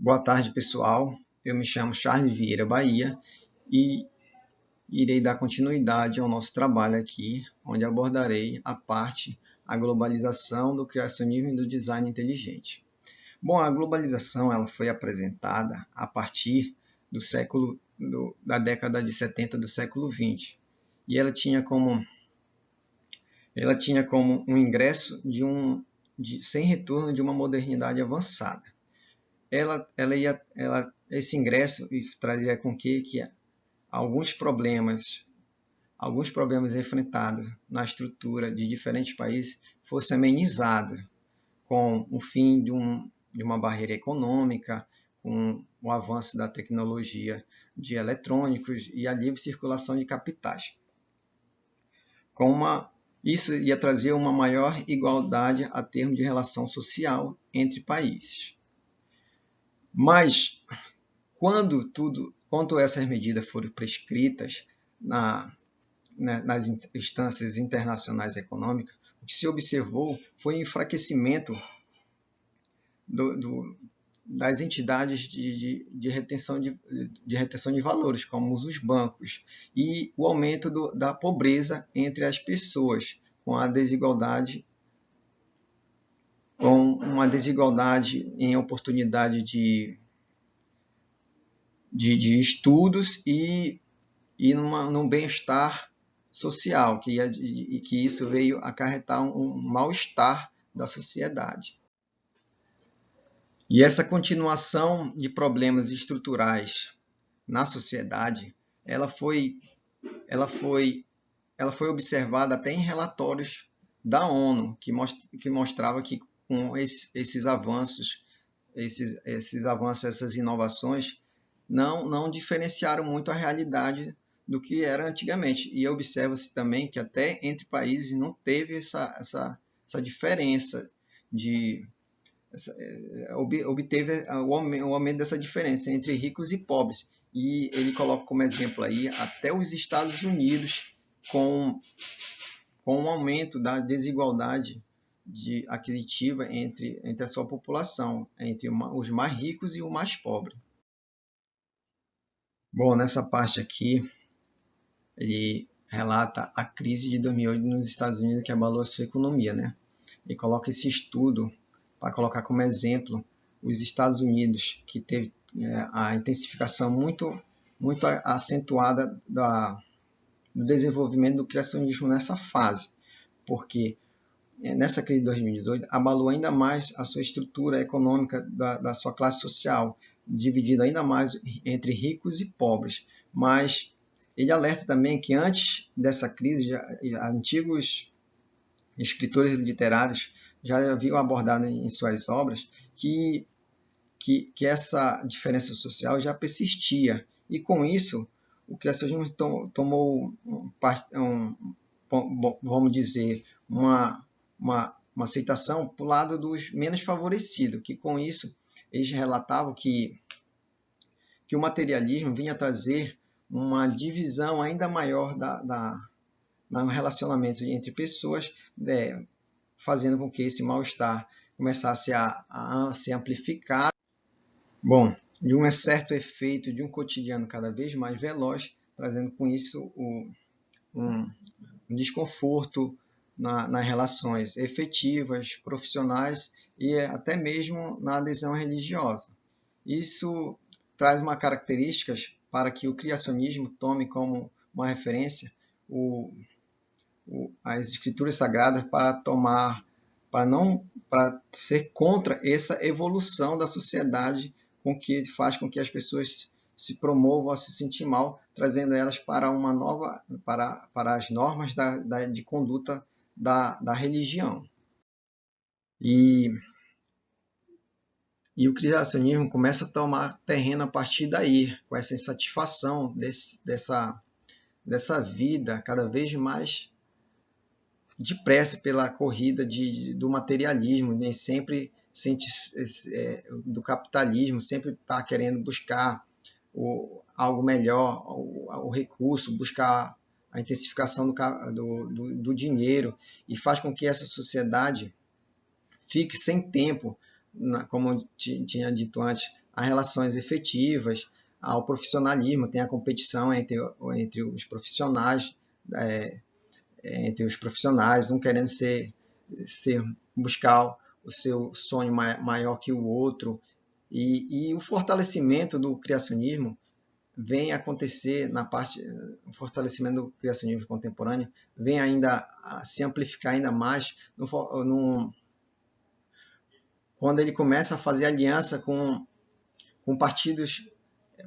Boa tarde, pessoal. Eu me chamo Charles Vieira Bahia e irei dar continuidade ao nosso trabalho aqui, onde abordarei a globalização do criacionismo e do design inteligente. Bom, a globalização ela foi apresentada a partir da década de 70 do século 20 e ela tinha como um ingresso sem retorno de uma modernidade avançada. Esse ingresso traria com que alguns problemas enfrentados na estrutura de diferentes países fossem amenizados com o fim de uma barreira econômica, com o avanço da tecnologia de eletrônicos e a livre circulação de capitais. Isso ia trazer uma maior igualdade a termos de relação social entre países. Mas, quando essas medidas foram prescritas nas instâncias internacionais econômicas, o que se observou foi o enfraquecimento das entidades de retenção de valores, como os bancos, e o aumento da pobreza entre as pessoas, com uma desigualdade em oportunidade de estudos e num bem-estar social, que isso veio acarretar um mal-estar da sociedade. E essa continuação de problemas estruturais na sociedade, ela foi observada até em relatórios da ONU, que mostrava que com esses avanços, essas inovações, não diferenciaram muito a realidade do que era antigamente. E observa-se também que até entre países não teve essa diferença obteve o aumento dessa diferença entre ricos e pobres. E ele coloca como exemplo aí até os Estados Unidos com um aumento da desigualdade aquisitiva entre a sua população, entre os mais ricos e os mais pobres. Bom, nessa parte aqui, ele relata a crise de 2008 nos Estados Unidos que abalou a sua economia, né? E coloca esse estudo para colocar como exemplo os Estados Unidos, que teve a intensificação muito acentuada do desenvolvimento do criacionismo nessa fase, porque nessa crise de 2018 abalou ainda mais a sua estrutura econômica da sua classe social, dividida ainda mais entre ricos e pobres. Mas ele alerta também que antes dessa crise, antigos escritores literários já haviam abordado em suas obras que essa diferença social já persistia. E com isso, o criacionismo tomou vamos dizer, uma aceitação para o lado dos menos favorecidos, que com isso eles relatavam que o materialismo vinha trazer uma divisão ainda maior no relacionamento entre pessoas, fazendo com que esse mal-estar começasse a se amplificar. Bom, de um certo efeito de um cotidiano cada vez mais veloz, trazendo com isso um desconforto nas relações efetivas, profissionais e até mesmo na adesão religiosa. Isso traz uma características para que o criacionismo tome como uma referência as escrituras sagradas para ser contra essa evolução da sociedade que faz com que as pessoas se promovam a se sentir mal, trazendo elas para as normas de conduta da religião. E o criacionismo começa a tomar terreno a partir daí, com essa insatisfação dessa vida cada vez mais depressa pela corrida do materialismo, nem sempre do capitalismo, sempre está querendo buscar algo melhor, o recurso, buscar a intensificação do dinheiro, e faz com que essa sociedade fique sem tempo, como tinha dito antes, a relações efetivas, ao profissionalismo, tem a competição entre os profissionais, um querendo buscar o seu sonho maior que o outro, e o fortalecimento do criacionismo vem acontecer o fortalecimento do criacionismo contemporâneo vem ainda a se amplificar ainda mais quando ele começa a fazer aliança com partidos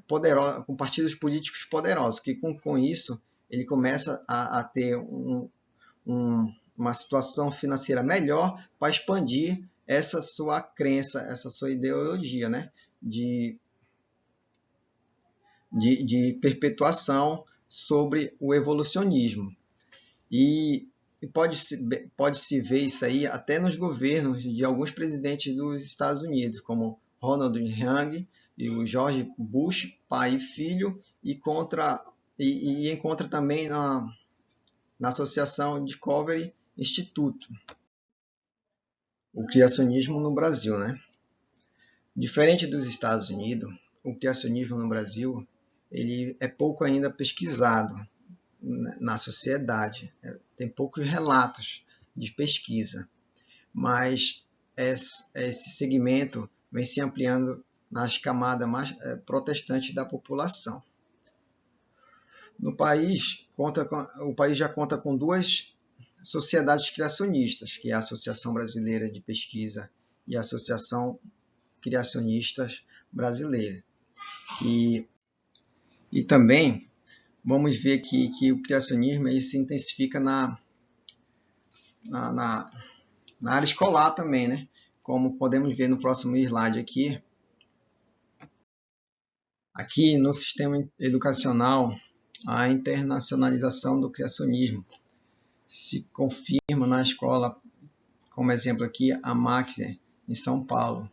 poderosos, com partidos políticos poderosos, que com isso ele começa a ter uma situação financeira melhor para expandir essa sua crença, essa sua ideologia, né? de perpetuação sobre o evolucionismo. E pode-se ver isso aí até nos governos de alguns presidentes dos Estados Unidos, como Ronald Reagan e o George Bush, pai e filho, e encontra também na Associação Discovery Institute, o criacionismo no Brasil, né? Diferente dos Estados Unidos, o criacionismo no Brasil ele é pouco ainda pesquisado na sociedade. Tem poucos relatos de pesquisa, mas esse segmento vem se ampliando nas camadas mais protestantes da população. No país, o país já conta com 2 sociedades criacionistas, que é a Associação Brasileira de Pesquisa e a Associação Criacionistas Brasileira. E também vamos ver que o criacionismo ele se intensifica na área escolar também, né? Como podemos ver no próximo slide aqui. Aqui no sistema educacional, a internacionalização do criacionismo se confirma na escola, como exemplo aqui, a Maxer, em São Paulo,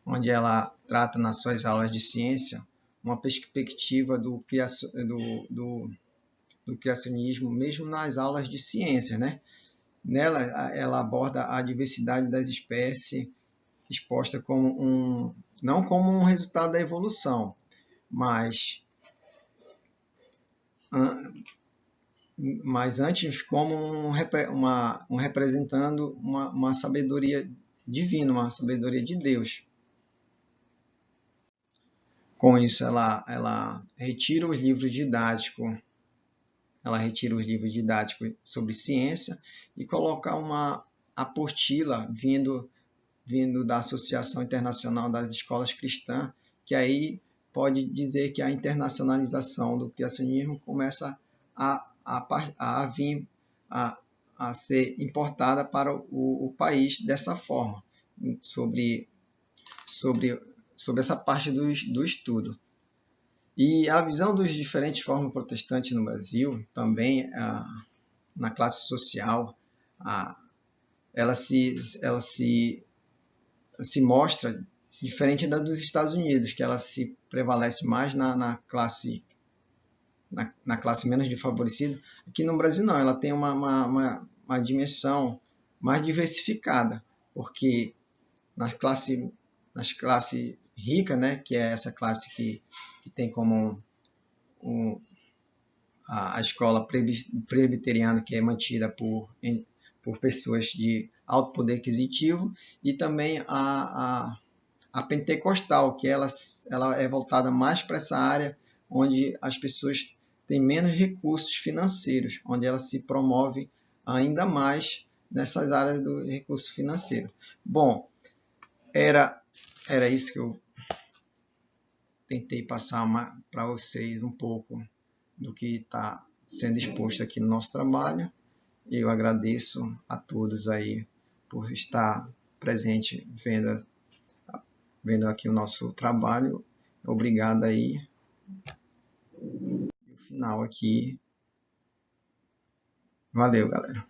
onde ela trata nas suas aulas de ciência uma perspectiva do criacionismo, mesmo nas aulas de ciência, né? Nela, ela aborda a diversidade das espécies exposta não como um resultado da evolução, mas antes como representando uma sabedoria divina, uma sabedoria de Deus. Com isso, ela retira os livros didáticos, sobre ciência e coloca uma apostila vindo da Associação Internacional das Escolas Cristãs, que aí pode dizer que a internacionalização do criacionismo começa a vir a ser importada para o país dessa forma, sobre essa parte do estudo. E a visão dos diferentes formas protestantes no Brasil, também na classe social, ela se mostra diferente da dos Estados Unidos, que ela se prevalece mais na classe menos desfavorecida. Aqui no Brasil não, ela tem uma dimensão mais diversificada, porque nas classes ricas, né, que é essa classe que tem como a escola presbiteriana, que é mantida por pessoas de alto poder aquisitivo, e também a pentecostal, que ela é voltada mais para essa área onde as pessoas têm menos recursos financeiros, onde ela se promove ainda mais nessas áreas do recurso financeiro. Bom, era isso que eu tentei passar para vocês um pouco do que está sendo exposto aqui no nosso trabalho. Eu agradeço a todos aí por estar presente vendo aqui o nosso trabalho. Obrigado aí. No final aqui. Valeu, galera.